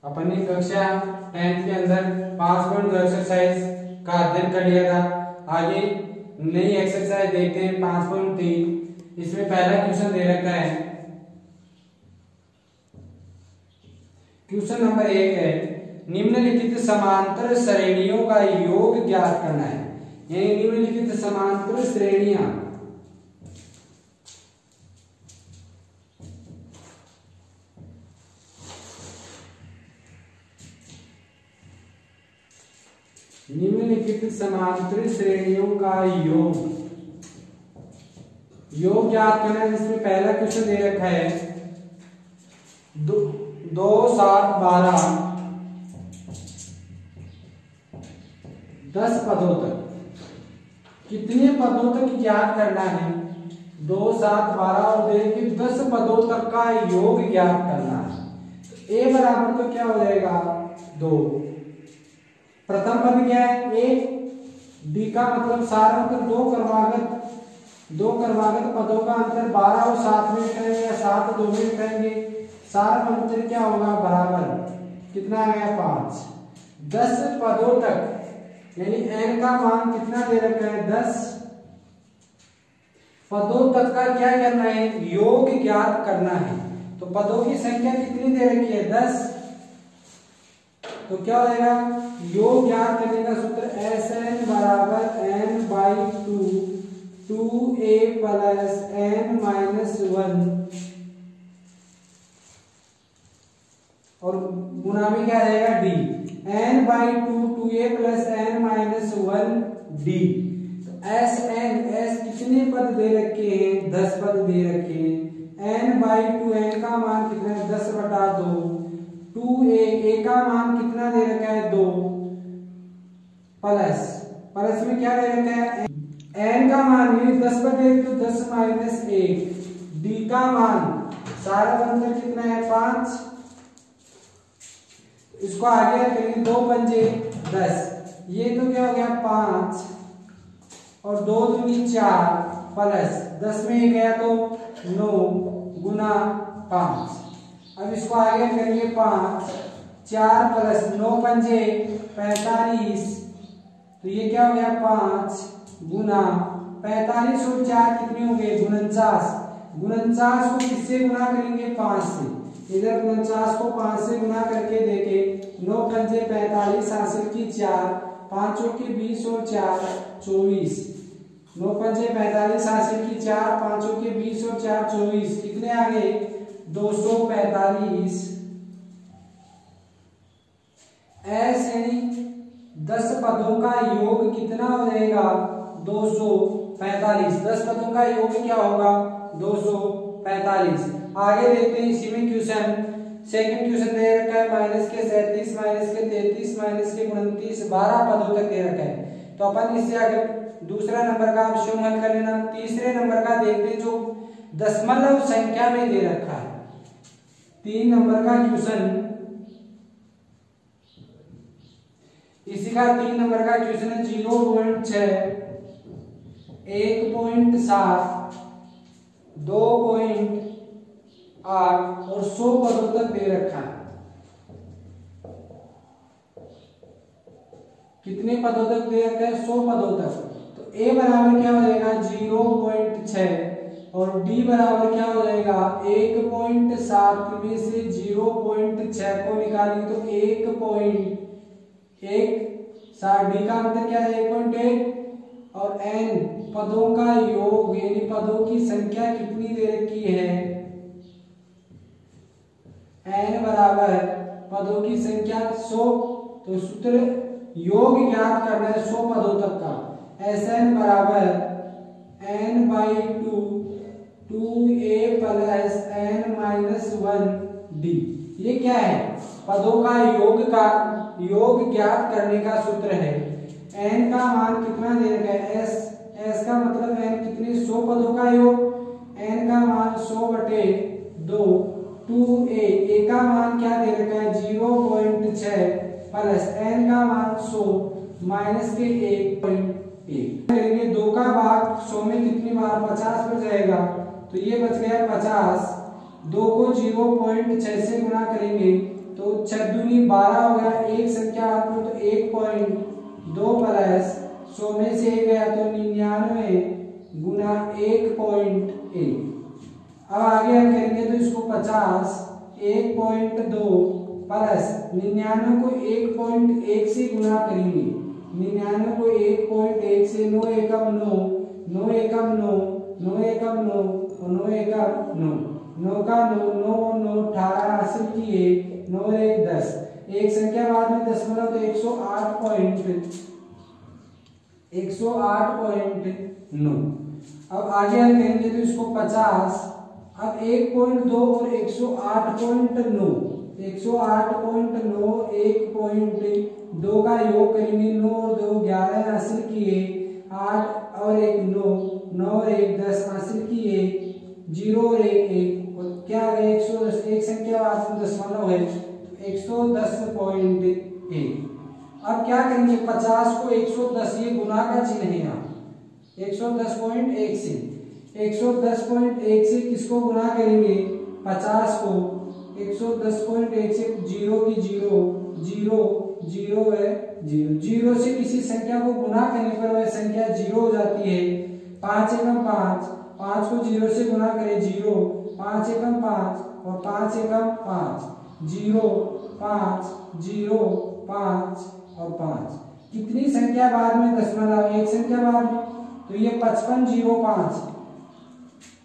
अपन ने कक्षा 10th के अंदर 5 पॉइंट एक्सरसाइज का अध्ययन कर लिया था। आगे नई एक्सरसाइज देखते हैं 5.3। इसमें पहला क्वेश्चन दे रखा है, क्वेश्चन नंबर 1 है, निम्नलिखित समांतर श्रेणियों का योग ज्ञात करना है। यानी निम्नलिखित समांतर श्रेणियां निम्नलिखित समांतर श्रेणियों का योग ज्ञात करना है। जिसमें पहला क्वेश्चन दे रखा है 2 7 12 10 पदों तक, कितने पदों तक ज्ञात करना है? 2 7 12 और देखिए 10 पदों तक का योग ज्ञात करना है। तो a बराबर तो क्या हो जाएगा 2। प्रथम पद क्या है a, d का मतलब सारा अंतर 2 क्रमागत पदों का अंतर 12 और 7 में करेंगे या 7 2 में करेंगे, सारा अंतर क्या होगा बराबर, कितना आ गया 5। 10 पदों तक यानी n का मान कितना दे रखा है 10 पदों तक का क्या करना है, योग ज्ञात करना है। तो पदों की संख्या कितनी दे रखी है 10, तो क्या हो जाएगा, योग ज्ञात करने का सूत्र Sn बराबर n/2 2a plus n minus 1 और गुना में क्या रहेगा d, n/2 2a plus n minus 1 d। तो S कितने पद दे रखे हैं, 10 पद दे रखे हैं। n/2 n का मान कितना है 10/2, 2a का मान कितना दे रखा है 2 प्लस में क्या दे रखा है n का मान, ये 10 पर दे तो 10 माइनस 1, d का मान सारा अंतर कितना है 5। इसको आगे करेंगे 2 पंजे 10, ये तो क्या हो गया 5 और 2 दूनी 4 प्लस 10 में 1 गया तो 9 गुना 5। अब इसको आगे करेंगे 5 4 प्लस 9 पंजे 45, तो ये क्या हो गया 5 गुना 45 और 4 कितने हो गए 49। 49 को किससे गुना करेंगे 5 से, इधर 49 को 5 से गुना करके देखें, 9 पंजे 45 हासिल की 4, 5 के 20 और 4 24, 9 पंजे 45 हासिल की 4, 5 के 20 और 4 24, कितने आ गए 245। ऐसे 10 पदों का योग कितना हो जाएगा 245। 10 पदों का योग क्या होगा 245। आगे देखते हैं इसी में क्वेश्चन, सेकंड क्वेश्चन दे रखा है माइनस के 37 माइनस के 33 माइनस के 29 12 पदों तक दे रखा है। तो अपन इससे आगे दूसरा नंबर का ऑप्शन हल कर लेना। तीसरे नंबर का देखते हैं जो दशमलव संख्या में दे रखा है। 3 नंबर का क्वेश्चन, इसी का 3 नंबर का क्वेश्चन है 0.6 1.7 2.8 और 100 पदों तक दे रखा है। कितने पदों तक दे रखा है 100 पदों तक। तो a बराबर क्या हो जाएगा 0.6 और d बराबर क्या हो जाएगा 1.7 में से 0.6 को निकालेंगे तो 1.1 d का अंतर क्या है 1.1 और n पदों का योग यानी पदों की संख्या कितनी दे रखी है n बराबर पदों की संख्या 100। तो सूत्र योग ज्ञात करना है 100 पदों तक का। Sn बराबर n/2 2a plus n minus 1 d। ये क्या है पदों का योग ज्ञात करने का सूत्र है। n का मान कितना दे रखा है s का मतलब n कितने 100 पदों का योग, n का मान 100/2 2a का मान क्या दे रखा है 0.6 प्लस n का मान 100 माइनस के 1.1 करेंगे। 2 का भाग 100 में कितनी बार 50 पर जाएगा, तो ये बच गया 50। 2 को 0.6 से गुणा करेंगे तो 6 दूनी 12 हो गया। एक संख्या हाथ में तो 1.2 प्लस 100 में से 1 गया तो 99 गुना 1.1। अब आगे हम करेंगे तो इसको 50 1.2 प्लस 99 को 1.1 से गुना करेंगे। 99 को 1.1 से 9 एकम 9, 9 एकम 9, 9 एकम 9 और 9 एकम 9, 9 का 9, 9 9 18 हासिल किए, 9 1 10। एक संख्या बाद में दशमलव तो 108.9। अब आगे हम करेंगे तो इसको 50। अब 1.2 और 108.9, 108.9 1.2 का योग करेंगे। 9 और 2 11 हासिल किए, 8 और 1 9, 9 और 1 10 हासिल किए, 0 और 1 1 और क्या आ गया 110। एक संख्या बाद में दशमलव है 110.1। अब क्या करेंगे 50 को 110, ये गुना का चिन्ह है यहाँ 110.1 से। 110.1 से किसको गुना करेंगे 50 को 110.1 से 0 की 0, 0 0 है 0, 0 से किसी संख्या को गुना करने पर वह संख्या 0 हो जाती है। 5 एकम 5, 5 को 0 से गुना करें 0, 5 एकम 5 और 5 एकम 5, 0 5 0 5 और 5। कितनी संख्या बाद में दशमलव, एक संख्या बाद में, तो ये 5505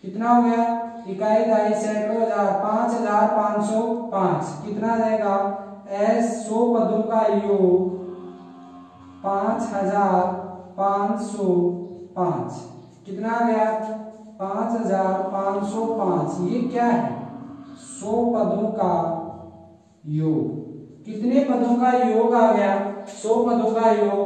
कितना हो गया इकाई दहाई सैकड़ों हजार 5505 कितना रहेगा एस 100 पदों का योग 5505 कितना आ गया 5505। ये क्या है 100 पदों का योग। कितने पदों का योग आ गया 100 पदों का योग।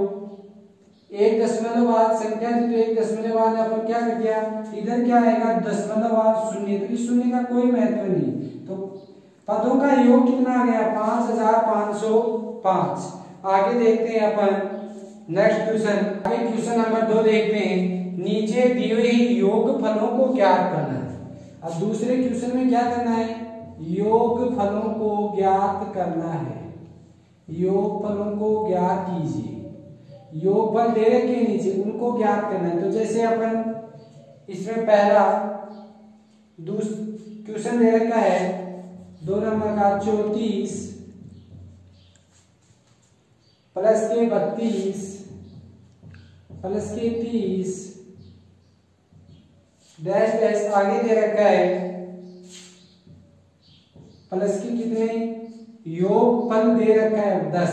एक दशमलव बाद संख्या थी तो एक दशमलव बाद अपन क्या कर दिया इधर क्या आएगा दशमलव बाद शून्य, तो इस शून्य का कोई महत्व नहीं। तो पदों का योग कितना आ गया 5505। आगे देखते हैं अपन नेक्स्ट क्वेश्चन। आगे क्वेश्चन नंबर 2 देखते हैं। नीचे दिए हुए योग फलों को ज्ञात करना है। अब दूसरे क्वेश्चन में क्या करना है योग फलों को ज्ञात करना है। योग फलों को ज्ञात कीजिए। योग फल दे रखे नीचे उनको ज्ञात करना है। तो जैसे अपन इसमें पहला क्वेश्चन दे रखा है 2 नंबर का 34 प्लस के 32 प्लस के 30 डैश डैश आगे दे रखा है प्लस के कितने योग फल दे रखा है 10।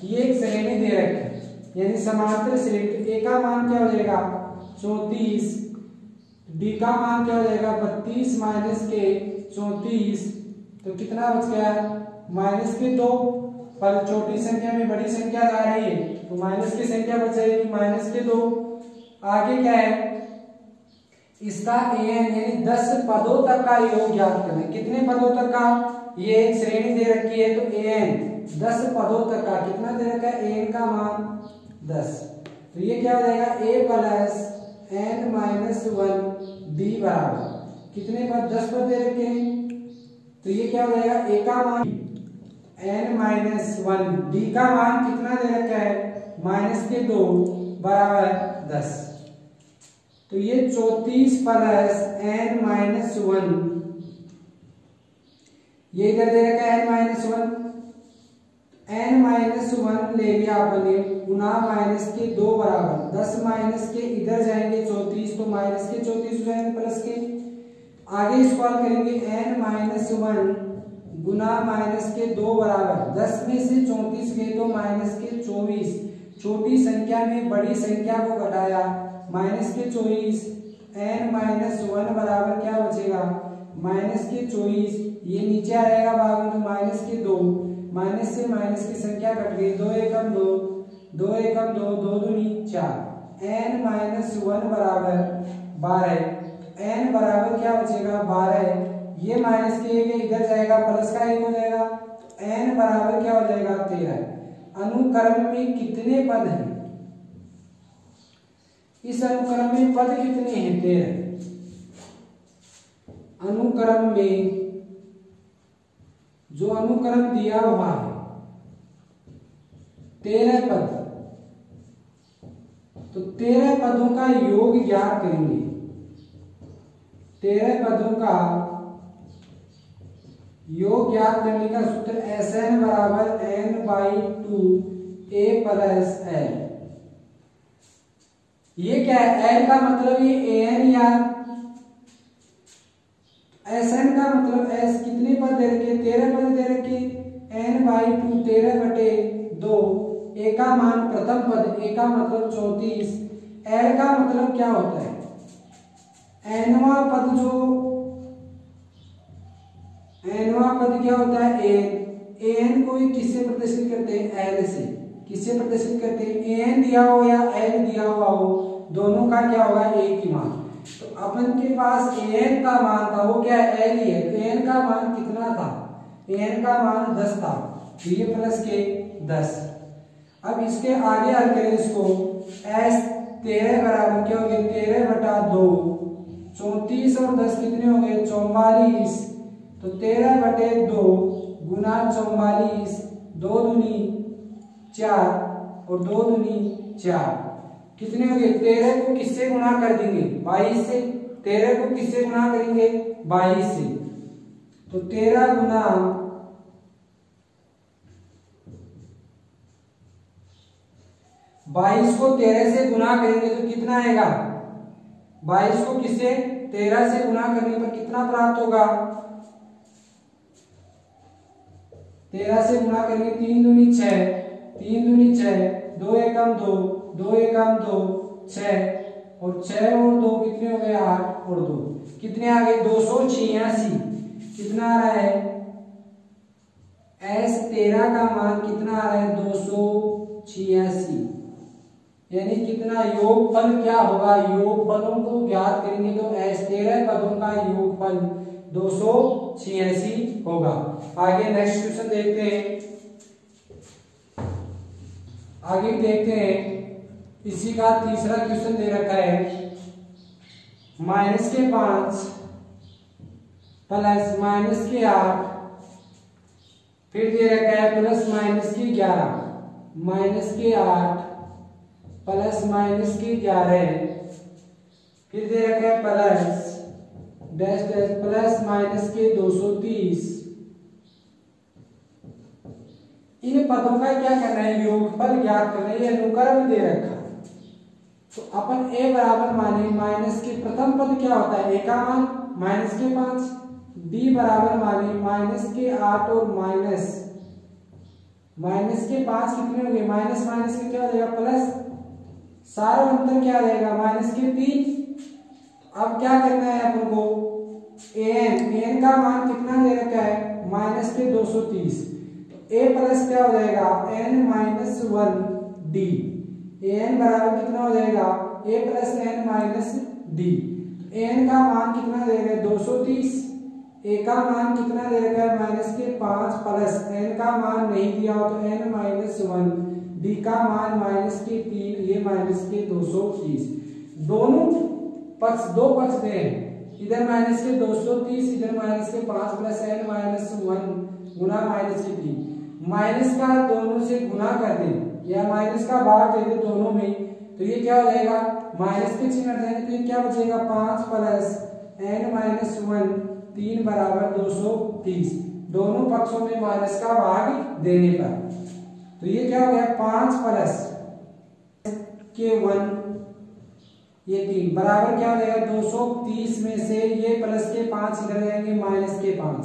ये एक श्रेणी दे रखा है यानी समांतर श्रेणी। ए का मान क्या हो जाएगा 34, डी का मान क्या हो जाएगा 32 माइनस के 34, तो कितना बच गया माइनस के 2। पर छोटी संख्या में बड़ी संख्या आ रही है तो माइनस की संख्या बच जाएगी माइनस के 2। आगे क्या है इसका an यानी 10 पदों तक का योग ज्ञात करना है। कितने पदों तक का, ये एक श्रेणी दे रखी है तो an 10 पदों तक का कितना दे रखा है an का मान 10। तो ये क्या हो जाएगा a plus n minus 1 d बराबर कितने पद 10 पद दे रखे हैं तो ये क्या हो जाएगा a का मान n माइनस 1 d का मान कितना दे रखा है माइनस के 2 बराबर 10। तो ये 34 प्लस n माइनस 1 ये इधर दे रखा है n माइनस 1 ले लिया आपने गुना माइनस के 2 बराबर 10 माइनस के इधर जाएंगे 34 तो माइनस के 34 हो जाएंगे प्लस के। आगे इसको हल करेंगे n माइनस 1 गुना माइनस के 2 बराबर 10 में से 34 गए तो माइनस के 24। छोटी संख्या में बड़ी संख्या को घटाया माइनस के 24 n माइनस 1 बराबर क्या बचेगा माइनस के 24। ये नीचे आएगा भाग में तो माइनस के 2 माइनस से माइनस की संख्या कट गई 2 एकम 2 2 एकम 2 2 दूनी 4 n माइनस 1 बराबर 12। n बराबर क्या बचेगा 12। ये माइनस के 1 इधर जाएगा प्लस का 1 हो जाएगा n बराबर क्या हो जाएगा 13। अनुक्रम में कितने पद हैं इस अनुक्रम में पद कितने हैं 13। अनुक्रम में जो अनुक्रम दिया हुआ है 13 पद, तो 13 पदों का योग ज्ञात करेंगे। 13 पदों का योग ज्ञात करने का सूत्र Sn बराबर n/2 a प्लस l। ये क्या है? l का मतलब ये an या Sn का मतलब s कितने पद दे रखे? 13 पद दे रखे। n/2 13/2 a का मान प्रथम पद, a का मतलब 34, l का मतलब क्या होता है? nवां पद nवां पद क्या होता है? an को किससे प्रदर्शित करते हैं? l से। किससे प्रदर्शित करते हैं? an दिया हो या l दिया हुआ हो, दोनों का क्या होगा? एक ही मान। तो अपन के पास an का मान था, वो क्या है? l ही है। तो an का मान कितना था? an का मान 10 था, तो ये प्लस के 10। अब इसके आगे हल करें इसको, s 13 बराबर क्या हो गया? 13/2, 34 और 10 कितने हो गए? 44। तो 13/2 गुना 44, 2 दूनी 4 और 2 दूनी 4, कितने हो गए? 13 को किससे गुणा कर देंगे? 22 से। 13 को किससे गुणा करेंगे? 22 से। तो 13 गुना 22 को 13 से गुणा करेंगे तो कितना आएगा? 22 को किससे? 13 से गुणा करने पर कितना प्राप्त होगा? 13 से गुणा करेंगे, 3 दूनी 6, 3 दूनी 6, 2 एकम 2, 2 एकम 2, 6 और 6 और 2 कितने हो गए? 8 और 2 कितने आ गए? 286। कितना आ रहा है? S 13 का मान कितना आ रहा है? 286। यानी कितना योगफल क्या होगा? योगफलों को ज्ञात करेंगे तो S 13 पदों का योगफल 286 होगा। आगे नेक्स्ट क्वेश्चन देखते हैं। आगे देखते हैं, इसी का तीसरा क्वेश्चन दे रखा है, -5 प्लस -8, फिर दे रखा है प्लस -11, -8 प्लस -11, फिर दे रखा है प्लस डैश डैश प्लस -230। इन पदों का क्या करना है? योगफल ज्ञात करना है। ये अनुक्रम दे रखा है, तो अपन a बराबर माने माइनस के प्रथम पद क्या होता है? a का मान -5, b बराबर माने -8 और माइनस के 5 कितने हो गए? माइनस माइनस के क्या हो जाएगा? प्लस। सारा अंतर क्या रहेगा? -3। अब क्या करना है अपन को? an का मान कितना दे रखा है? -230। तो a प्लस क्या हो जाएगा? n-1d। an बराबर कितना हो जाएगा? a plus n-d। an का मान कितना दे रखा है? 230। a का मान कितना दे रखा है? -5 प्लस n का मान नहीं दिया हो तो n-1, d का मान -3, ये -230। दोनों पक्ष, दो पक्ष दे, इधर -230, इधर -5 प्लस n-1 गुना -3। माइनस का दोनों से गुना कर दे या माइनस का भाग दे दे दोनों में, तो ये क्या हो जाएगा? माइनस के चिन्ह हटाएंगे तो ये क्या बचेगा? 5 प्लस n-1, 3 बराबर 230। दोनों पक्षों में माइनस का भाग देने पर तो ये क्या हो गया? 5 प्लस के 1, ये 3 बराबर क्या हो जाएगा? 230 में से ये प्लस के 5 इधर जाएंगे, माइनस के 5,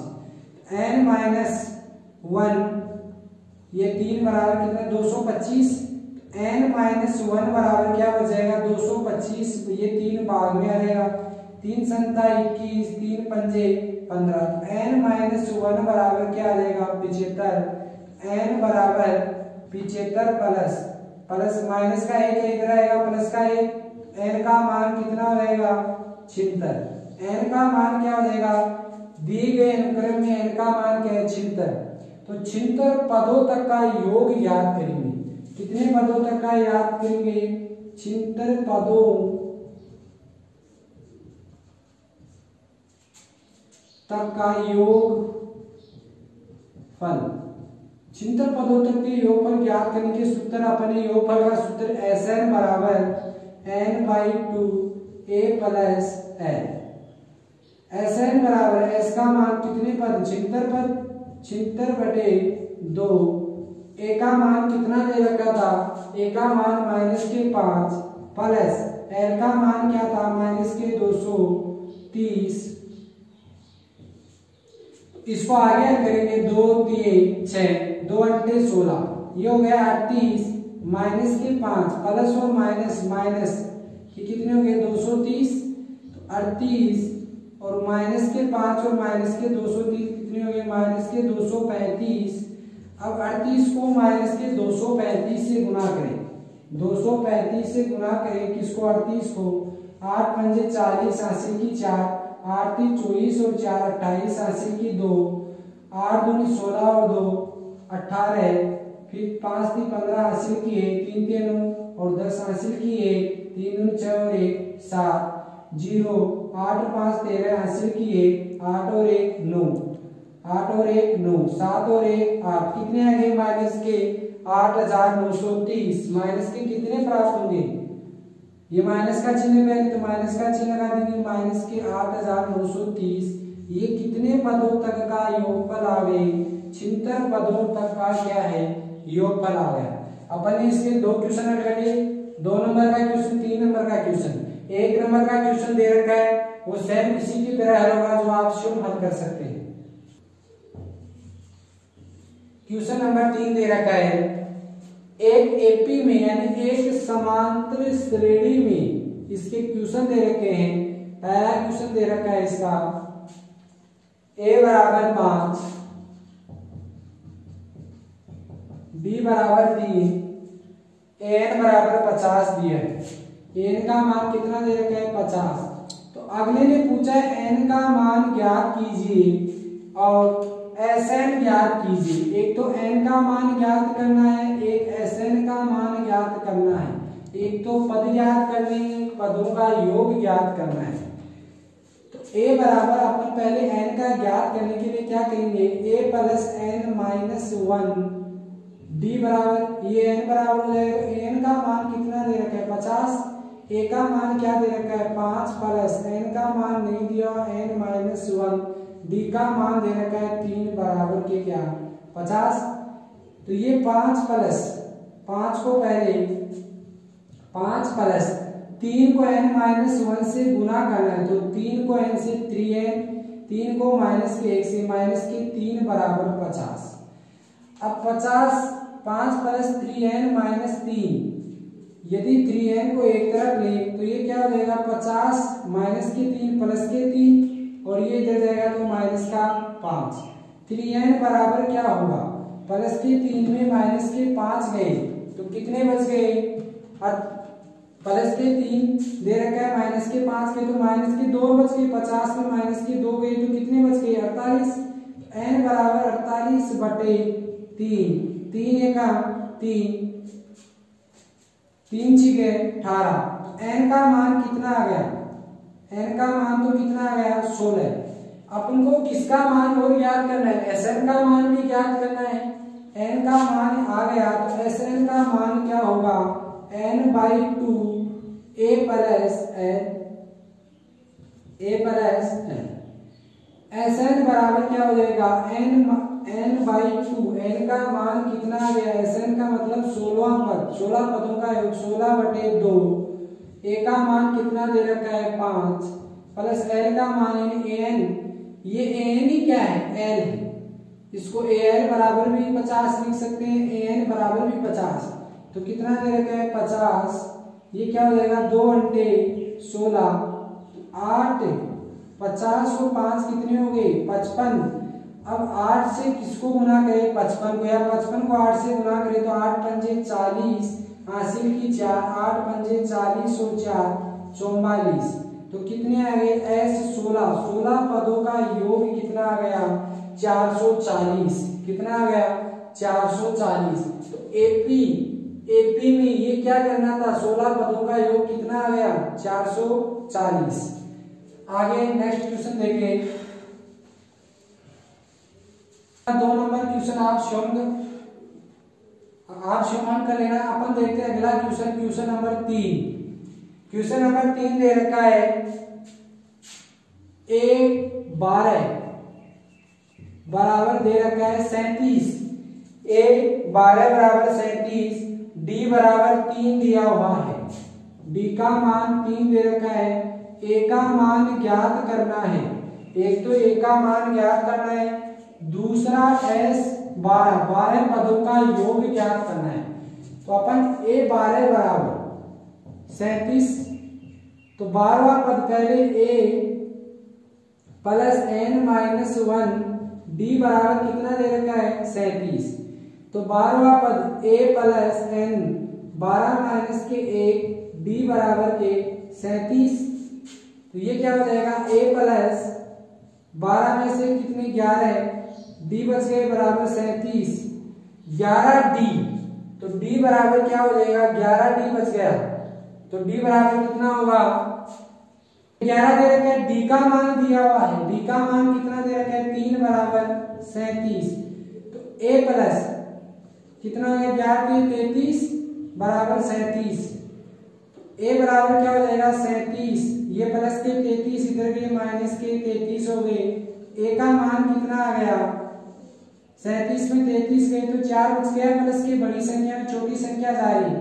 n-1, ये 3 बराबर कितना? 225। n-1 बराबर क्या हो जाएगा? 225। ये 3 भाग में आ जाएगा, 3 संता 21, 3 पंजे 15। n-1 बराबर क्या आ जाएगा? 75। n बराबर 75 प्लस माइनस का 1 इधर आएगा, प्लस का 1, n का मान कितना हो जाएगा? 76। n का मान क्या हो जाएगा? दिए गए अनुक्रम में n का मान क्या है? 76। तो 76 पदों तक का योग याद करेंगे। कितने पदों तक का याद करेंगे? 76 पदों तक का योग फल। छिहत्तर पदों तक के योगफल ज्ञात करने के सूत्र अपने योगफल का सूत्र Sn बराबर n/2 a plus l। Sn बराबर s का मान कितने पद 76 पद 76/2 a का मान कितना दे रखा था a का मान -5 प्लस l का मान क्या था -230। इसको आगे हल करेंगे 2 3 6 2 अंटे 16 ये हो गया 38 -5 प्लस और माइनस ये कितने हो गए 230 तो 38 और -5 और -230 कितने हो गए -235। अब 38 को -235 से गुना करें 235 से गुना करें किसको 38 को 8 पंजे 40 हासिल की 4 8 3 24 और 4 28 हासिल की 2 8 दूनी 16 और 2 18 फिर 5 3 15 हासिल की 1 3 3 9 और 10 हासिल की 1 3 दूनी 6 और 1 7 0 8 5 13 हासिल की 1 8 और 1 9 8 और 1 9 7 और 1 8 कितने आ गए माइनस के 8930 माइनस के कितने प्राप्त होंगे ये माइनस का चिन्ह पहले तो माइनस का चिन्ह लगा देंगे माइनस के 8930 ये कितने पदों तक का योगफल आ गए 76 पदों तक का क्या है योगफल आ गया। अपन ने इसके दो क्वेश्चन हल कर लिए 2 नंबर का क्वेश्चन 3 नंबर का क्वेश्चन 1 नंबर का क्वेश्चन दे रखा है वो सेम इसी की तरह हल होगा जो आप स्वयं हल कर सकते हैं। क्वेश्चन नंबर 3 दे रखा है एक एपी में यानी एक समांतर श्रेणी में इसके क्वेश्चन दे रखे हैं। पहला क्वेश्चन दे रखा है इसका a बराबर 5 b बराबर 3 n बराबर 50 दिया है। n का मान कितना दे रखा है 50। तो अगले ने पूछा है n का मान ज्ञात कीजिए और Sn ज्ञात कीजिए। एक तो n का मान ज्ञात करना है एक Sn का मान ज्ञात करना है। एक तो पद ज्ञात करने हैं एक पदों का योग ज्ञात करना है। तो a बराबर अपन पहले n का ज्ञात करने के लिए क्या करेंगे a plus n minus 1 d बराबर ये n बराबर हो जाएगा। n का मान कितना दे रखा है 50 a का मान क्या दे रखा है 5 प्लस n का मान नहीं दिया n माइनस 1 d का मान दे रखा है 3 बराबर के क्या 50। तो ये 5 प्लस 5 को पहले 5 प्लस 3 को n माइनस 1 से गुना करना है तो 3 को n से 3n 3 को माइनस के 1 से माइनस के 3 बराबर 50। अब 50 5 प्लस 3n माइनस 3 यदि 3n को एक तरफ ले तो ये क्या हो जाएगा 50 माइनस के 3 प्लस के 3 और ये इधर जाएगा तो माइनस का 5 3n बराबर क्या होगा प्लस के 3 में माइनस के 5 गए तो कितने बच गए प्लस के 3 दे रखा है माइनस के 5 के तो माइनस के 2 बच गए 50 में माइनस के 2 गए तो कितने बच गए 48 n बराबर 48/3 3 एका 3 3 छिके 18 n का मान कितना आ गया n का मान तो कितना आ गया 16। अपन को किसका मान और ज्ञात करना है Sn का मान भी ज्ञात करना है। n का मान आ गया तो Sn का मान क्या होगा n/2 a plus n Sn बराबर क्या हो जाएगा n/2 n का मान कितना आ गया Sn का मतलब 16 पद 16 पदों का योग 16/2 a का मान कितना दे रखा है 5 प्लस l का मान an ये an ही क्या है l है इसको al बराबर भी 50 लिख सकते हैं an बराबर भी 50 तो कितना दे रखा है 50 ये क्या हो जाएगा 2 अंटे 16 8 50 और 5 कितने हो गए 55। अब 8 से किसको गुना करें 55 को या 55 को 8 से गुना करें तो 8 पंजे 40 हासिल की 4 8 पंजे 40 और 4 44 तो कितने आ गए S16 पदों का योग कितना आ गया 440 कितना आ गया 440। तो एपी में ये क्या करना था 16 पदों का योग कितना आ गया 440। आगे नेक्स्ट क्वेश्चन देखें 2 नंबर क्वेश्चन आप सॉल्व कर लेना। अपन देखते हैं अगला क्वेश्चन नंबर 3। क्वेश्चन नंबर 3 दे रखा है A12 बराबर दे रखा है 37। A12 बराबर 37, D बराबर 3 दिया हुआ है। D का मान 3 दे रखा है। A का मान ज्ञात करना है। एक तो A का मान ज्ञात करना है, दूसरा S12 पदों का योग ज्ञात करना है। तो अपन A12 बराबर 37, तो 12वां पद पहले A प्लस n-1, D बराबर कितना दे रखा है 37। तो 12वां पद A प्लस n 12 माइनस के 1, D बराबर के 37। तो ये क्या हो जाएगा A प्लस 12 में से कितने 11, D बच गए बराबर 37, 11D। तो D बराबर क्या हो जाएगा 11D बच गया। तो D बराबर कितना होगा 11 दे रखा है। D का मान दिया हुआ है। D का मान कितना दे रखा है 3 बराबर 37। तो A प्लस कितना हो गया 11 33 बराबर 37। A बराबर क्या हो जाएगा 37, ये प्लस के 33 इधर भी माइनस के 33 हो गए। A का मान कितना आ गया 37 में 33 गए तो 4 बच गया, प्लस के बड़ी संख्या में छोटी संख्या जा रही।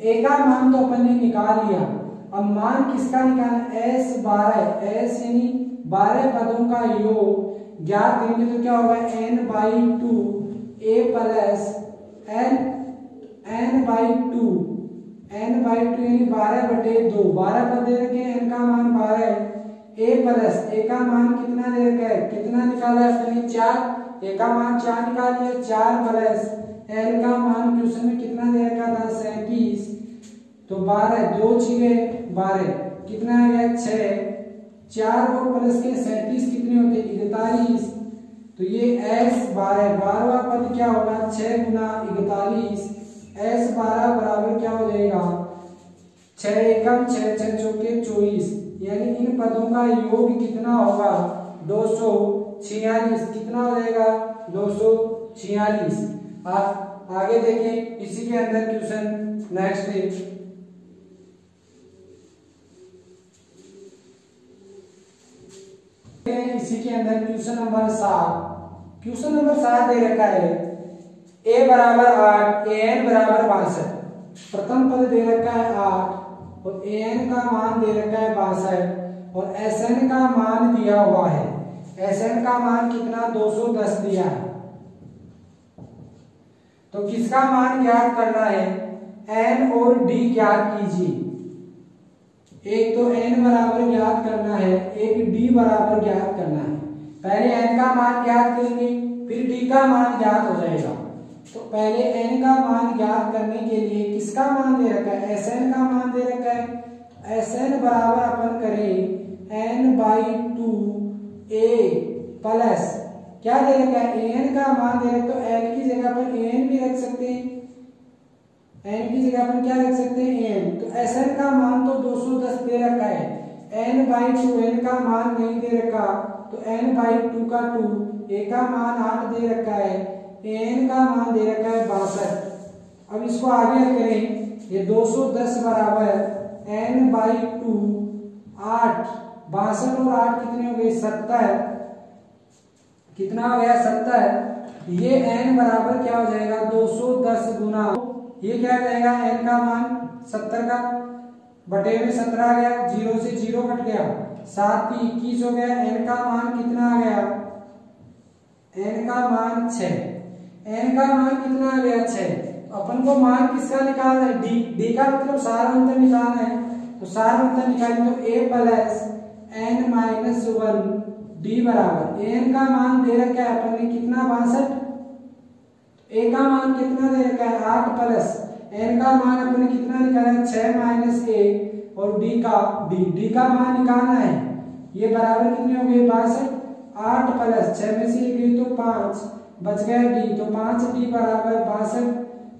A का मान तो अपन ने निकाल लिया। अब मान किसका निकालना S12, S यानी 12 पदों का योग ज्ञात करेंगे तो क्या होगा n/2 A प्लस n/2 यानी 12/2। 12 पद दे रखे हैं, n का मान 12 है। A प्लस A का मान कितना दे रखा है, कितना निकाला है अपने 4, A का मान 4 निकाल लिया। 4 प्लस L का मान क्वेश्चन में कितना दे रखा था 37। तो 12 2 6 12 कितना आ गया 6, 4 और प्लस के 37 कितने होते 41। तो ये S12 12वां पद क्या होगा 6 गुना 41। S12 बराबर क्या हो जाएगा 6 एकम 6 6 चौके 24, यानी इन पदों का योग कितना होगा 246। कितना हो जाएगा 246। आप आगे देखें इसी के अंदर क्वेश्चन नेक्स्ट है। इसी के अंदर क्वेश्चन नंबर 7। क्वेश्चन नंबर 7 दे रखा है A बराबर 8, an बराबर 62। प्रथम पद दे रखा है 8 और an का मान दे रखा है 62 और sn का मान दिया हुआ है। sn का मान कितना 210 दिया है। तो किसका मान ज्ञात करना है, n और d ज्ञात कीजिए। एक तो n बराबर ज्ञात करना है, एक d बराबर ज्ञात करना है। पहले n का मान ज्ञात करेंगे फिर d का मान ज्ञात हो जाएगा। तो पहले n का मान ज्ञात करने के लिए किसका मान दे रखा है, Sn का मान दे रखा है। Sn बराबर अपन करें n/2 A प्लस क्या दे रखा है an का मान दे रखा है। तो n की जगह पर an भी रख सकते हैं, n की जगह पर क्या रख सकते हैं n। तो Sn का मान तो 210 दे रखा है, n/2 n का मान नहीं दे रखा तो n/2 का 2, a का मान 8 दे रखा है, an का मान दे रखा है 62। अब इसको आगे करें, ये 210 बराबर n/2 8, 62 और 8 कितने हो गए 70। कितना हो गया 70। ये n बराबर क्या हो जाएगा 210 गुना, ये क्या हो जाएगा n का मान 70 का बटे में 17 आ गया, 0 से 0 कट गया, 7 21 हो गया। n का मान कितना आ गया, n का मान 6, n का मान कितना आ गया 6। अपन को मान किसका निकालना है d का मतलब सार अंतर निकालना है। तो सार अंतर निकालें तो a प्लस n-1 d बराबर an का मान दे रखा है अपन ने कितना 62, a का मान कितना दे रखा है 8 प्लस n का मान अपन ने कितना निकाला है 6 माइनस a और d का मान निकालना है। ये बराबर कितने हो गए 62, 8 प्लस 6 में से गई तो 5 बच गया d, तो 5d बराबर 62।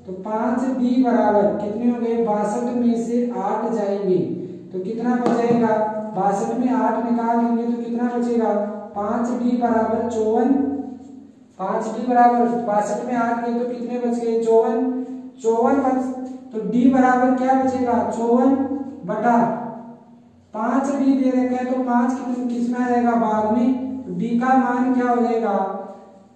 तो 5d बराबर कितने हो गए 62 में से 8 जाएंगे तो कितना बचेगा 62 में 8 निकाल देंगे तो कितना बचेगा 5d बराबर 54, 5d बराबर 62 में 8 गए तो कितने बच गए 54 बच, तो d बराबर क्या बचेगा 54 बटा 5d दे रखा है तो 5 किस में आ जाएगा भाग में, तो d का मान क्या हो जाएगा,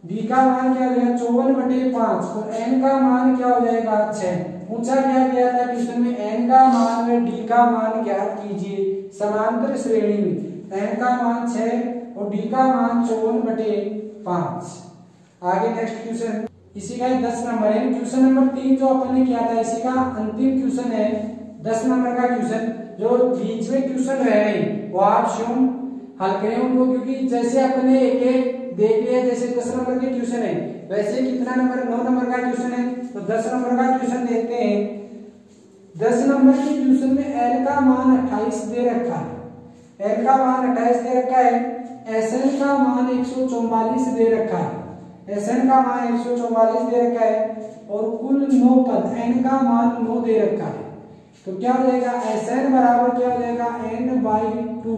d का मान क्या हो जाएगा 54/5 और n का मान क्या हो जाएगा 6। पूछा क्या गया था क्वेश्चन में n का मान और d का मान ज्ञात कीजिए समांतर श्रेणी में, n का मान 6 और d का मान 54/5। आगे नेक्स्ट क्वेश्चन इसी का 10 नंबर है, क्वेश्चन नंबर 3 जो अपन ने किया था इसी का अंतिम क्वेश्चन है 10 नंबर का क्वेश्चन। जो बीच में क्वेश्चन रह रहे वो आप स्वयं हल करें उनको, क्योंकि जैसे अपन ने एक एक देख लिया, जैसे 10 नंबर के क्वेश्चन है वैसे कितना नंबर 9 नंबर का क्वेश्चन है, तो 10 नंबर का क्वेश्चन देखते हैं। 10 नंबर के क्वेश्चन में l का मान 28 दे रखा है, l का मान 28 दे रखा है, Sn का मान 144 दे रखा है, Sn का मान 144 दे रखा है और कुल 9 पद n का मान 9 दे रखा है। तो क्या हो जाएगा Sn बराबर क्या हो जाएगा n/2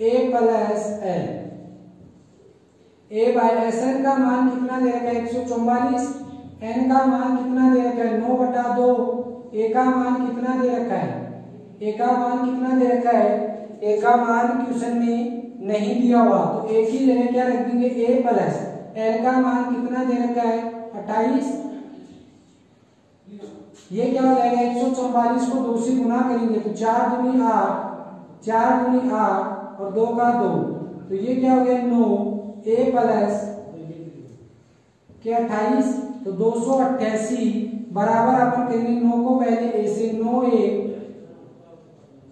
a plus l। Sn का मान कितना दे रखा है 144, n का मान कितना दे रखा है 9/2, a का मान कितना दे रखा है, a का मान कितना दे रखा है, a का मान क्वेश्चन में नहीं दिया हुआ तो a की जगह क्या रख देंगे a प्लस l का मान कितना दे रखा है 28। ये क्या हो जाएगा 144 को 2 से गुना करेंगे तो 4 दूनी 8, 4 दूनी 8 और 2 का 2, तो ये क्या हो गया 9 a प्लस क्या 28, तो 288 बराबर अपन करेंगे 9 को पहले a से 9a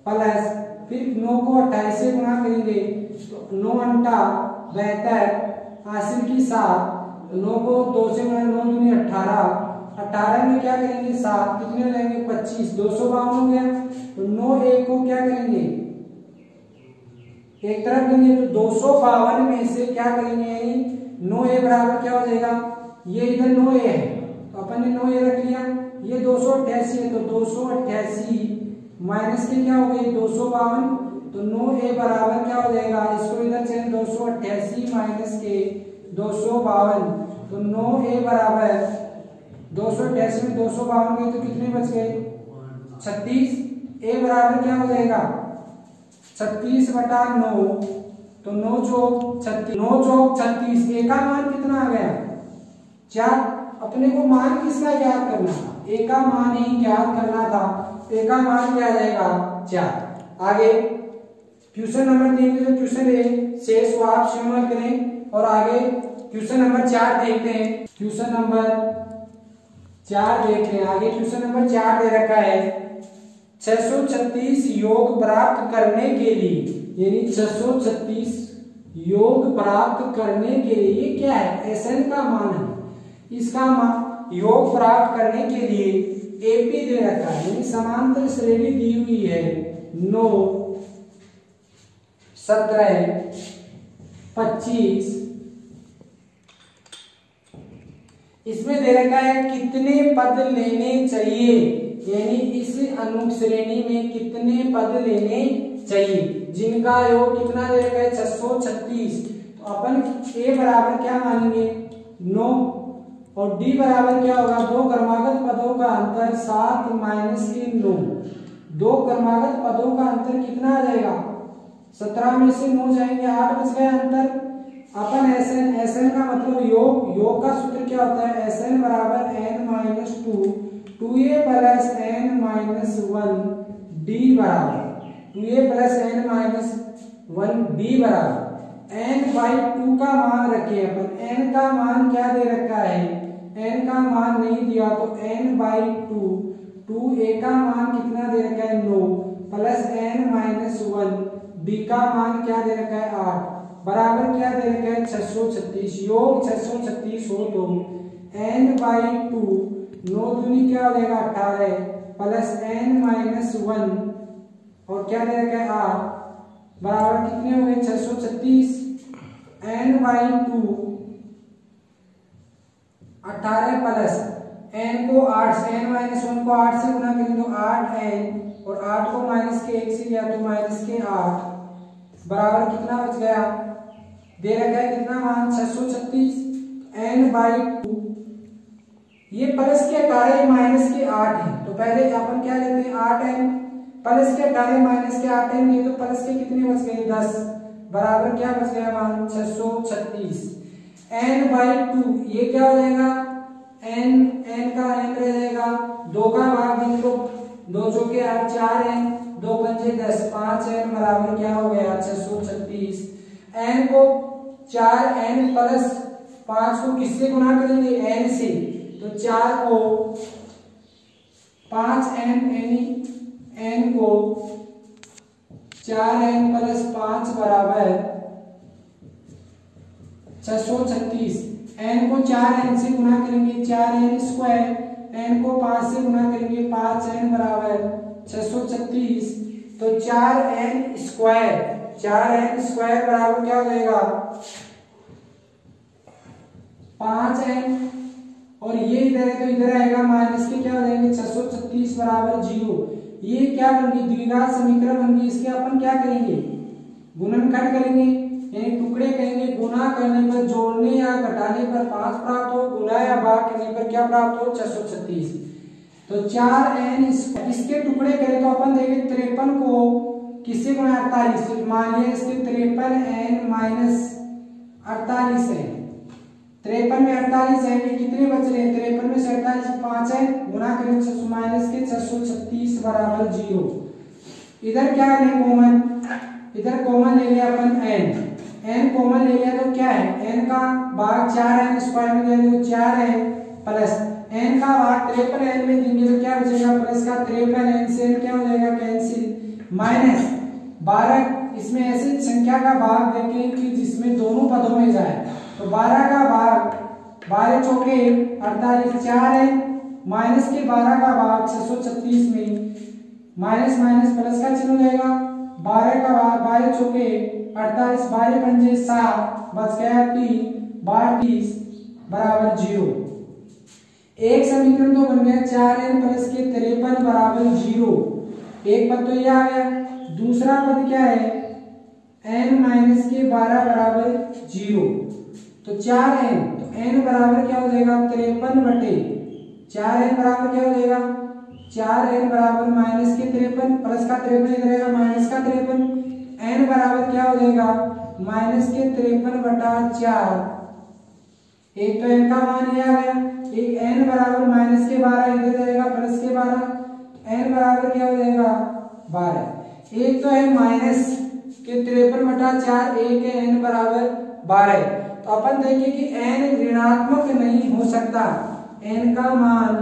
प्लस फिर 9 को 28 से गुना करेंगे तो 9 अंटा 72 हासिल की 7, 9 को 2 से गुना 9 दूनी 18, 18 में क्या करेंगे 7 कितने लेंगे 25, 252 हो गया। तो 9 a को क्या करेंगे एक तरफ लेंगे तो 252 में से क्या करेंगे 9a बराबर क्या हो जाएगा, ये इधर 9a है तो अपन ने 9a रख लिया, ये 288 है तो 288 माइनस के क्या हो गई 252, तो 9a बराबर क्या हो जाएगा, इसको इधर से 288 माइनस के 252, तो 9a बराबर 288 में 252 गए तो कितने बच गए 36, a बराबर क्या हो जाएगा 36/9, तो 9 चौक 36, 9 चौक 36, a का मान कितना आ गया 4। अपने को मान किसका ज्ञात करना था, a का मान ही ज्ञात करना था, a का मान क्या आ जाएगा 4। आगे क्वेश्चन नंबर 3 में जो क्वेश्चन है शेष वो आप स्वयं करें और आगे क्वेश्चन नंबर 4 देखते हैं। क्वेश्चन नंबर 4 देखते हैं, आगे क्वेश्चन नंबर 4 दे रखा है 636 योग प्राप्त करने के लिए, यानी 636 योग प्राप्त करने के लिए ये क्या है Sn का मान है, इसका मान योग प्राप्त करने के लिए AP दे रखा है, यानी समांतर श्रेणी दी हुई है 9 17 25, इसमें दे रखा है कितने पद लेने चाहिए, यानी इस अनुश्रेणी में कितने पद लेने चाहिए जिनका योग कितना दे रखा है 636। तो अपन a बराबर क्या मानेंगे 9 और d बराबर क्या होगा, दो क्रमागत पदों का अंतर 7 माइनस के 9, दो क्रमागत पदों का अंतर कितना आ जाएगा 17 में से 9 जाएंगे 8 बच गया अंतर। अपन Sn का मतलब योग का सूत्र क्या होता है Sn बराबर n-2 2a plus n-1 d बराबर 2a प्लस n-1 d बराबर n/2 का मान रखे अपन, n का मान क्या दे रखा है n का मान नहीं दिया तो n/2, 2a का मान कितना दे रखा है 9 प्लस n-1 d का मान क्या दे रखा है 8 बराबर क्या दे रखा है 636। योग 636 हो तो n/2 9 दूनी क्या हो जाएगा 18 प्लस n-1 और क्या दे रखा है 8 बराबर कितने हो गए 636 n/2 18 प्लस n को 8 से n-1 को 8 से गुना करें तो 8n और 8 को माइनस के 1 से गया तो माइनस के 8 बराबर कितना बच गया दे रखा है कितना मान 636। n/2, ये प्लस के 18 माइनस के 8 है, तो पहले अपन क्या लेते हैं 8n प्लस के 18 माइनस के 8n, ये तो प्लस के कितने बच गए 10 बराबर क्या बच गया मान 636 n/2, ये क्या हो जाएगा n का n रह जाएगा, 2 का भाग देंगे तो 2 चौके 8 4n 2 पंजे 10 5n बराबर क्या हो गया 636। n को 4n प्लस 5 को किससे गुना करेंगे n से, तो 4 को 5n यानी n को 4n प्लस 5 बराबर 636, n को 4n से गुना करेंगे 4n स्क्वायर, n को 5 से गुना करेंगे 5n बराबर 636, तो 4n स्क्वायर बराबर क्या हो जाएगा 5n, और ये इधर है तो इधर आएगा माइनस के क्या हो जाएंगे 636 बराबर 0। ये क्या बन गई द्विघात समीकरण बन गई, इसके अपन क्या करेंगे गुणनखंड करेंगे, यानी टुकड़े करेंगे, गुना करने पर जोड़ने या घटाने पर 5 प्राप्त हो, गुना या भाग करने पर क्या प्राप्त हो 636, तो 4n इसके टुकड़े करें तो अपन देखेंगे 53 को किससे गुना 48, तो मान लिया इसके 53n माइनस 48 है, 53 में 48 है, ये कितने बच रहे हैं 53 में से 48 5 है, गुना करें 600 माइनस के 636 बराबर 0। इधर क्या है कॉमन, इधर कॉमन ले लिया अपन n कॉमन ले लिया तो क्या है n का भाग 4n स्क्वायर में देंगे तो 4 है प्लस n का भाग 53n में देंगे तो क्या बचेगा प्लस का 53n से n क्या हो जाएगा कैंसिल, माइनस 12 इसमें ऐसी संख्या का भाग देखें कि जिसमें दोनों पदों में जाए, तो 12 का भाग 12 चौके 48 4 है, माइनस के 12 का भाग 636 में माइनस माइनस प्लस का चिन्ह हो जाएगा, 12 का भाग 12 चौके 48 12 पंजे 7 बच गया 3 32 बराबर 0। एक समीकरण तो बन गया 4n प्लस के 53 बराबर 0, एक पद तो ये आ गया, दूसरा पद क्या है n माइनस के 12 बराबर 0, तो 4n तो n बराबर क्या हो जाएगा 53 बटे 4n बराबर क्या हो जाएगा 4n बराबर माइनस के 53 प्लस का 53 इधर रहेगा माइनस का 53, n बराबर क्या हो जाएगा माइनस के 53 बटा 4, एक तो n का मान ये आ गया, एक n बराबर माइनस के 12 इधर जाएगा प्लस के 12, n बराबर क्या हो जाएगा 12, एक तो है माइनस के 53 बटा 4, एक है n बराबर 12, तो अपन देखिए कि n ऋणात्मक नहीं हो सकता, n का मान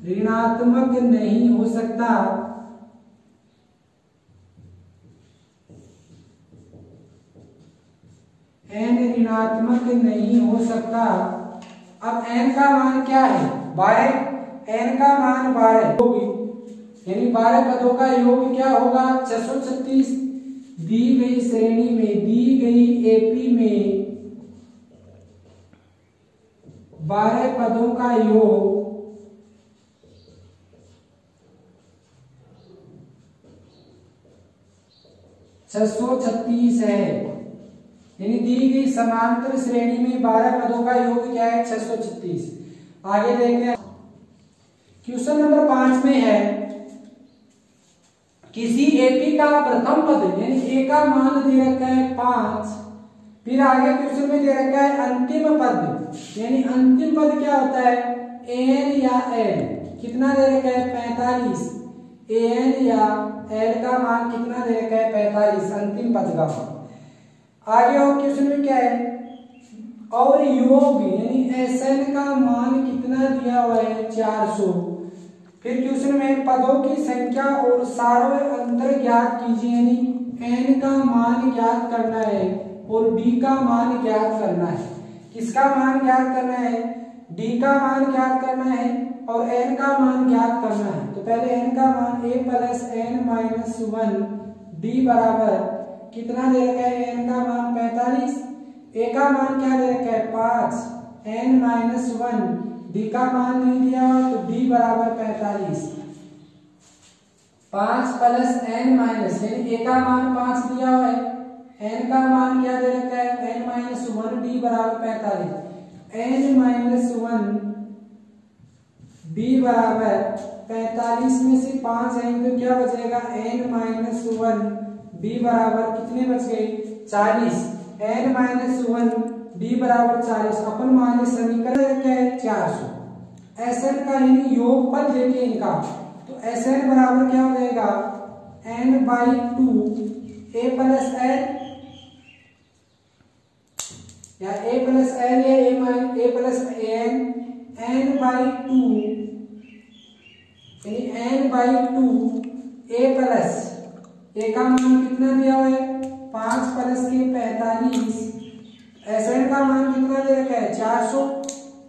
ऋणात्मक नहीं हो सकता, n ऋणात्मक नहीं हो सकता। अब n का मान क्या है 12, n का मान 12 होगी, यानी 12 पदों का योग क्या होगा 636, दी गई श्रेणी में दी गई एपी में 12 पदों का योग 636 है, यानी दी गई समांतर श्रेणी में 12 पदों का योग क्या है 636। आगे देखते हैं क्वेश्चन नंबर 5 में है किसी एपी का प्रथम पद यानी ए का मान दे रखा है 5, फिर आगे क्वेश्चन में दे रखा है अंतिम पद, यानी अंतिम पद क्या होता है एन या एल, कितना दे रखा है 45, एन या एल का मान कितना दे रखा है 45 अंतिम पद का मान। आगे और क्वेश्चन में क्या है और योग यानी एसएन का मान कितना दिया हुआ है 400, फिर क्वेश्चन में पदों की संख्या और सारों अंतर ज्ञात कीजिए, यानी एन का मान ज्ञात करना है और डी का मान ज्ञात करना है, किसका मान ज्ञात करना है डी का मान ज्ञात करना है और एन का मान ज्ञात करना है। तो पहले एन का मान ए प्लस एन माइनस 1 डी बराबर कितना दे रखा है एन का मान 45, ए का मान क्या दे रखा है 5, एन माइनस 1, डी का मान नहीं दिया हुआ तो डी बराबर 45, 5 प्लस एन माइनस यानी ए का मान 5 दिया हुआ है, एन का मान क्या दे रखा है एन माइनस 1 डी बराबर 45, n माइनस 1 b बराबर 45 में से 5 आएंगे तो क्या बचेगा n माइनस 1 b बराबर कितने बच गए 40। n माइनस 1 b बराबर 40 अपन मान ले समीकरण क्या है 400। Sn का यानी योगफल लेके इनका तो Sn बराबर क्या हो जाएगा n by 2 a plus n या a प्लस n या a plus an n by 2 यानी n by 2 a plus a का मान कितना दिया हुआ है 5 प्लस के 45 Sn का मान कितना दे रखा है 400।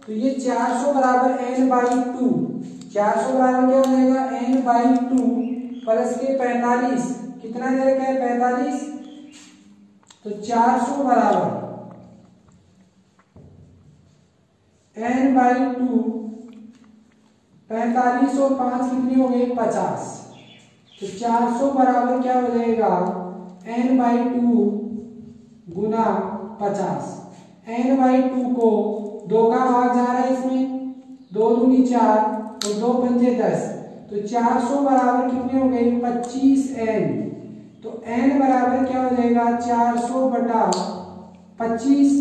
तो ये 400 बराबर n बाई 2 400 बराबर क्या हो जाएगा n बाई 2 प्लस के 45 कितना दे रखा है 45। तो 400 बराबर n बाई 2 45 और 5 कितनी हो गई 50। तो 400 बराबर क्या हो जाएगा n by 2 Guna 50। n by 2 को 2 का भाग जा रहा है इसमें 2 दूनी 4 और 2 पंजे 10। तो 400 बराबर कितने हो गए 25n। तो n बराबर क्या हो जाएगा 400 बटा 25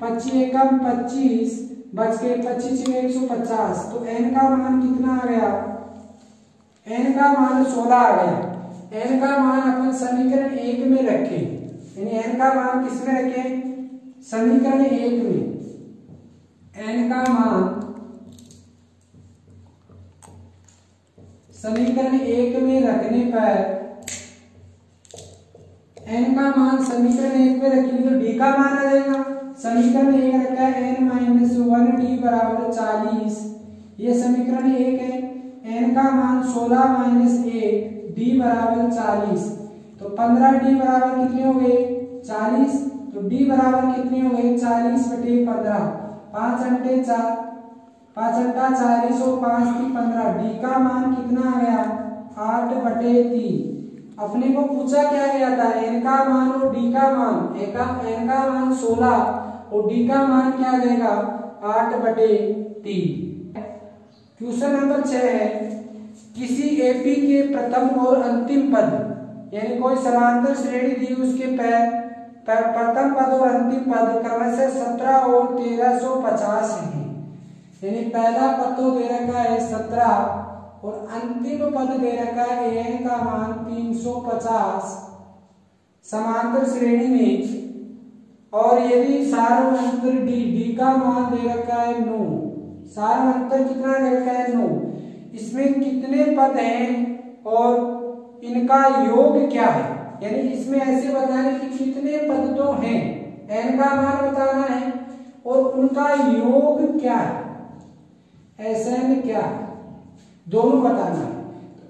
25 एकम 25 बच के 25 150। तो n का मान कितना आ गया n का मान 16 आ गया। n का मान अपन समीकरण 1 में रखें यानी n का मान किस में रखें समीकरण 1 में। n का मान समीकरण 1 में रखने पर n का मान समीकरण 1 में रखेंगे तो d का मान आ जाएगा। समीकरण 1 रखा है n माइनस 1 d बराबर 40। ये समीकरण 1 है। n का मान 16 माइनस 1 d बराबर 40। तो 15d बराबर कितने हो गए 40। तो d बराबर कितने हो गए 40 बटे 15 5 अंटे 4 5 अंटा 40 और 5 की 15 d का मान कितना आ गया 8 बटे 3। अपने को पूछा क्या गया था n का मान और d का मान n का मान 16 और d का मान क्या देगा 8 बटे 3। क्वेश्चन नंबर 6 है किसी एपी के प्रथम और अंतिम पद यानी कोई समांतर श्रेणी दी उसके प्रथम पद और अंतिम पद क्रमशः 17 और 1350 है। यानी पहला पद तो दे रखा है 17 और अंतिम पद दे रखा है n का मान 350 समांतर श्रेणी में। और यदि सार्वंतर d का मान दे रखा है 9 सार्वंतर कितना दे रखा है 9। इसमें कितने पद हैं और इनका योग क्या है यानी इसमें ऐसे बताने कि कितने पद तो हैं n का मान बताना है और उनका योग क्या है Sn क्या है दोनों बताना है।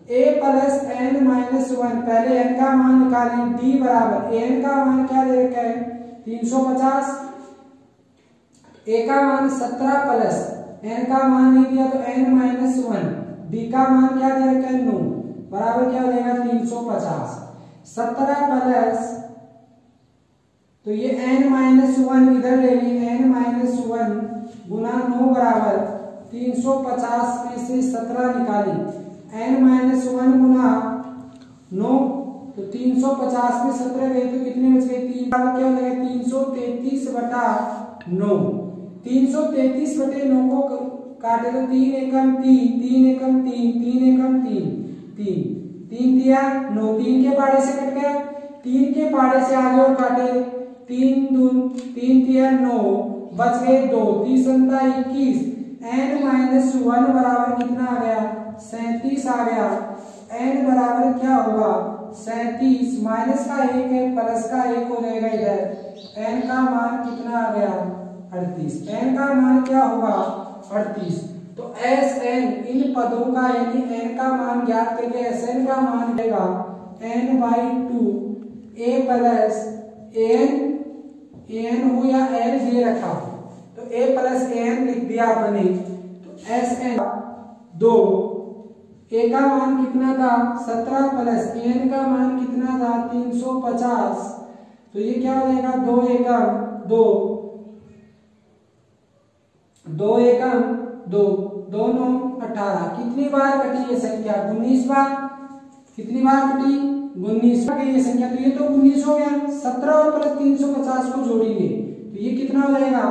a प्लस n माइनस 1 पहले n का मान निकालें d बराबर n का मान क्या दे रखा है 350 a का मान 17 प्लस n का मान नहीं दिया तो n माइनस 1 d का मान क्या दे रखा है 9 बराबर क्या हो जाएगा 350 17 प्लस तो ये n माइनस 1 इधर ले ली n माइनस 1 गुना 9 बराबर 350 में से 17 निकाली n माइनस 1 गुना 9 तो 350 में 17 गए तो कितने बच गए 3 बराबर क्या हो जाएगा 333 बटा 9। 333 बटे 9 को काटे तो 3 एकम 3 3 एकम 3 3 एकम 3 3 3 दिया 9 3 के पाड़े से कट गया 3 के पाड़े से आगे और काटे 3 दून 3 दिया 9 बच गए 2 30 21 n माइनस 1 बराबर कितना आ गया 37 आ गया। n बराबर क्या होगा 37 माइनस का 1 है प्लस का 1 हो जाएगा इधर n का मान कितना आ गया 38। n का मान क्या होगा 38। तो Sn इन पदों का यानी n का मान ज्ञात करके Sn का मान देगा n by 2 a plus an हो या n दे रखा हो तो a प्लस an लिख दिया आपने। तो Sn 2 a का मान कितना था 17 प्लस an का मान कितना था 350 तो ये क्या हो जाएगा 2 एकम 2 2 एकम 2, 2 9 18। कितनी बार कटी ये संख्या? 19 बार। कितनी बार कटी? 19 बार ये संख्या। तो ये तो 19 हो गया। 17 और प्लस 350 को जोड़ेंगे तो ये कितना हो जाएगा?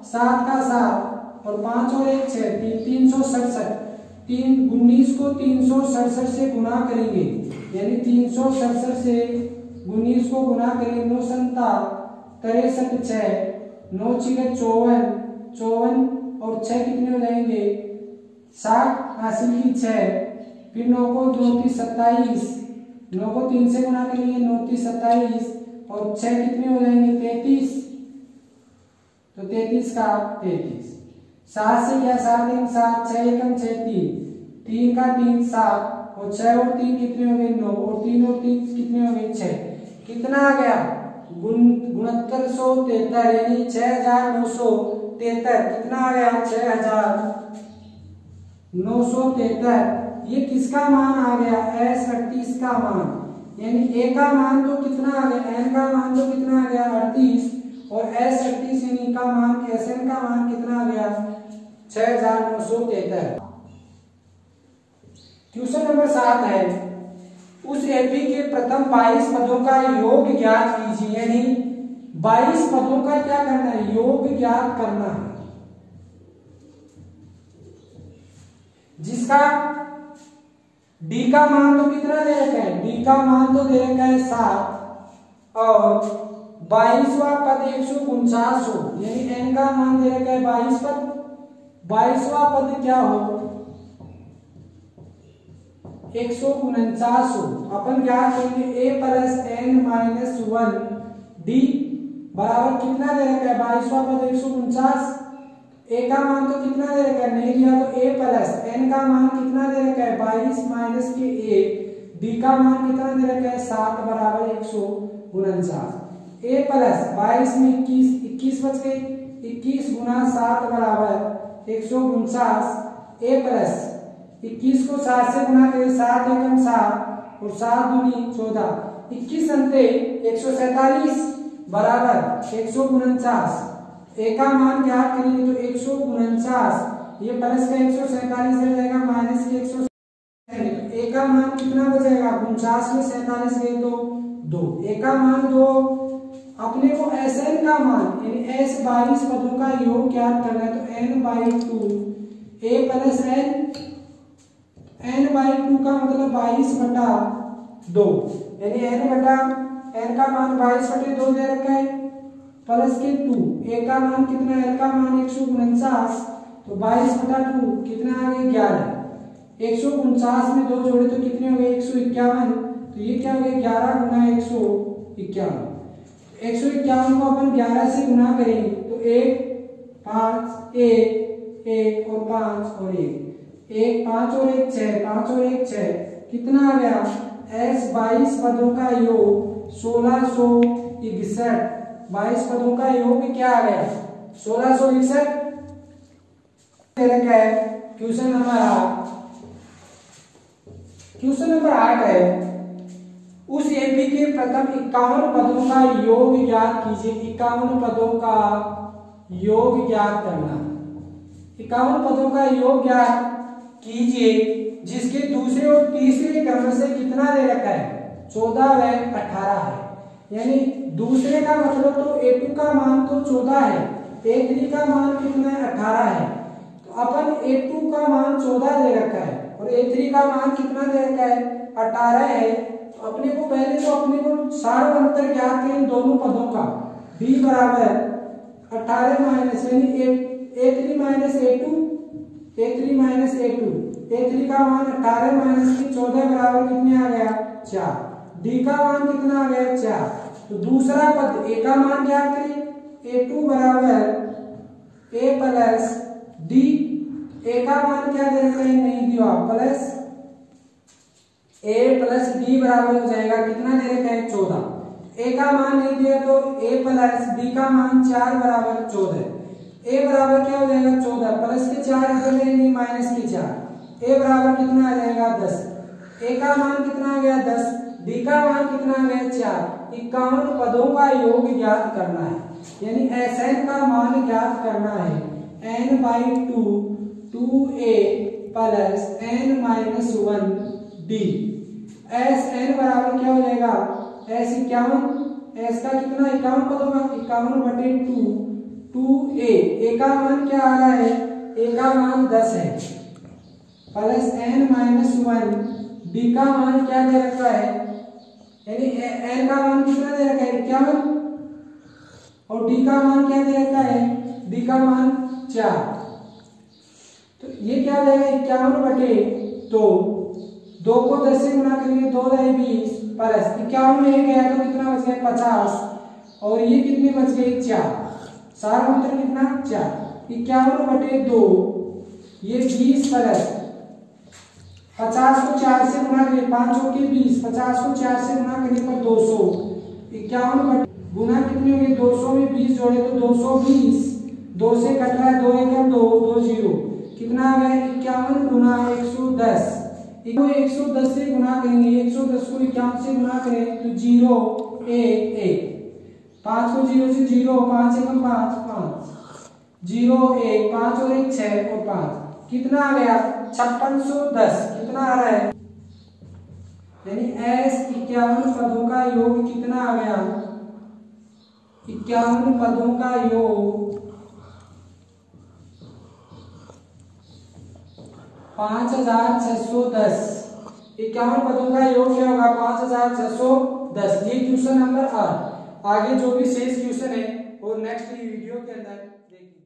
7 का 7 और 5 और 1 6, 367। 19 को 367 से गुना करेंगे, यानी 367 से 19 को गुना करेंगे। 9 7 63 6, 9 6 54, 54 और 6 कितने हो जाएंगे? 60 हासिल की 6, फिर 9 को 2 3 27, 9 को 3 से गुना करेंगे, 9 3 27 और 6 कितने हो जाएंगे? 33। तो 33 का 33। 7 से क्या? 7 1 7, 6 1 6 3, 3 का 3 7 और 6 और 3 कितने हो गए? 9 और 3 और 3 कितने हो गए? 6। कितना आ गया? 6973, यानी 6973। कितना आ गया? 6973। ये किसका मान आ गया? S38 का मान। यानी A का मान तो कितना आ गया? N का मान तो कितना आ गया? 38 और S38 यानी का मान SN का मान कितना आ गया? 6973। क्वेश्चन नंबर 7 है, उस एपी के प्रथम 22 पदों का योग ज्ञात कीजिए। यानी 22 पदों का क्या करना है? योग ज्ञात करना है, जिसका डी का मान तो कितना दे रखा है? डी का मान तो दे रखा है 7 और 22वां पद 149 हो, यानी एन का मान दे रखा है 22 पद। 22वां पद क्या हो? 149 हो। अपन क्या करेंगे? a plus n minus 1 D बराबर कितना दे रखा है? 22वां पद 149। a का मान तो कितना दे रखा है? नहीं दिया, तो a प्लस n का मान कितना दे रखा है? 22 माइनस के a, d का मान कितना दे रखा है? 7 बराबर 149। a प्लस 22 में 21 बच गई, 21 गुना 7 बराबर 149। a प्लस 21 को 7 से गुना करें, 7 एकम 7 और 7 दूनी 14, 21 अंते 147 बराबर 149। ए का मान क्या करेंगे? तो 149, ये प्लस का 147 हो जाएगा, माइनस के 147। ए का मान कितना बचेगा? 49 में 47 गए तो 2। ए का मान 2। अपने को Sn का मान यानी S 22 पदों का योग ज्ञात करना है, तो n/2 a प्लस n/2 का मतलब 22/2, यानी n का मान 22/2 दे रखा है, प्लस के 2। a का मान कितना है? l का मान 149, तो 22/2 कितना आ गया? 11। 149 में 2 जोड़े तो कितने हो गए? 151। तो ये क्या हो गया? 11 गुना 151। 151 को अपन 11 से गुना करेंगे तो 1 5 1 1 और 5 और 1 1 5 और 1 6, 5 और 1 6, कितना आ गया? S 22 पदों का योग 1661। 22 पदों का योग क्या आ गया? 1661 दे रखा है। Question number 8। क्वेश्चन नंबर 8 है, उस एपी के प्रथम 51 पदों का योग ज्ञात कीजिए। 51 पदों का योग ज्ञात करना। 51 पदों का योग ज्ञात कीजिए, जिसके दूसरे और तीसरे क्रम से कितना दे रखा है? 14 व 18 है। यानी दूसरे का मतलब तो A2 का मान तो 14 है, A3 का मान कितना है? 18 है। तो अपन A2 का मान 14 दे रखा है और A3 का मान कितना दे रखा है? 18 है। तो अपने को पहले तो अपने को सार अंतर ज्ञात करें दोनों पदों का। B बराबर 18 माइनस यानी A3 minus A2, A3 minus A2, A3 का मान 18 माइनस 14 बराबर कितने आ गया? 4। D का मान कितना आ गया? 4। तो दूसरा पद A का मान ज्ञात करें। A2 बराबर A प्लस D। A का मान क्या दे रखा है? नहीं दिया, प्लस A प्लस D बराबर हो जाएगा कितना दे रखा है? 14। A का मान नहीं दिया तो A प्लस D का मान 4 बराबर 14। A बराबर क्या हो जाएगा? 14 प्लस के 4 इधर लेंगे माइनस के 4। A बराबर कितना आ जाएगा? 10। A का मान कितना आ गया? 10। D का मान कितना आ गया? 4। 51 पदों का योग ज्ञात करना है, यानी Sn का मान ज्ञात करना है। n by 2a plus n minus 1d। S N बराबर क्या हो जाएगा, एस 51, एस का कितना 51 पद होगा, 51/2 ए का मान क्या आ रहा है, ए का मान 10 है, प्लस n माइनस 1, डी का मान क्या दे रखा है, यानी n का मान कितना दे रखा है 51, और डी का मान क्या दे रखा है, डी का मान 4। तो ये क्या हो जाएगा 51/2, 2 को 10 से गुना करेंगे 2 × 20 प्लस 51 में 1 गया तो कितना बच गया 50, और ये कितने बच गए 4, सारा उत्तर कितना 4। 51/2 ये 20 प्लस 50 को 4 से गुना करें 5 के 20, 50 को 4 से गुना करने पर 200, 51 गुना कितने हो गए 200 में 20 जोड़े तो 220, 2 से कट रहा है 2 × 2 2 0, कितना आ गया 51 गुना 110, 110 से गुना करेंगे, 110 को 51 से गुना करें तो 0 1 1, 5 को 0 से 0, 5 × 5 5, 0 1, 5 और 1 6 और 5, कितना आ गया 5610, कितना आ रहा है, यानी एस 51 पदों का योग कितना आ गया, 51 पदों का योग 5610, 51 पदों का योग क्या होगा 5610। ये क्वेश्चन नंबर 8। आगे जो भी शेष क्वेश्चन है वो नेक्स्ट वीडियो के अंदर देखिए।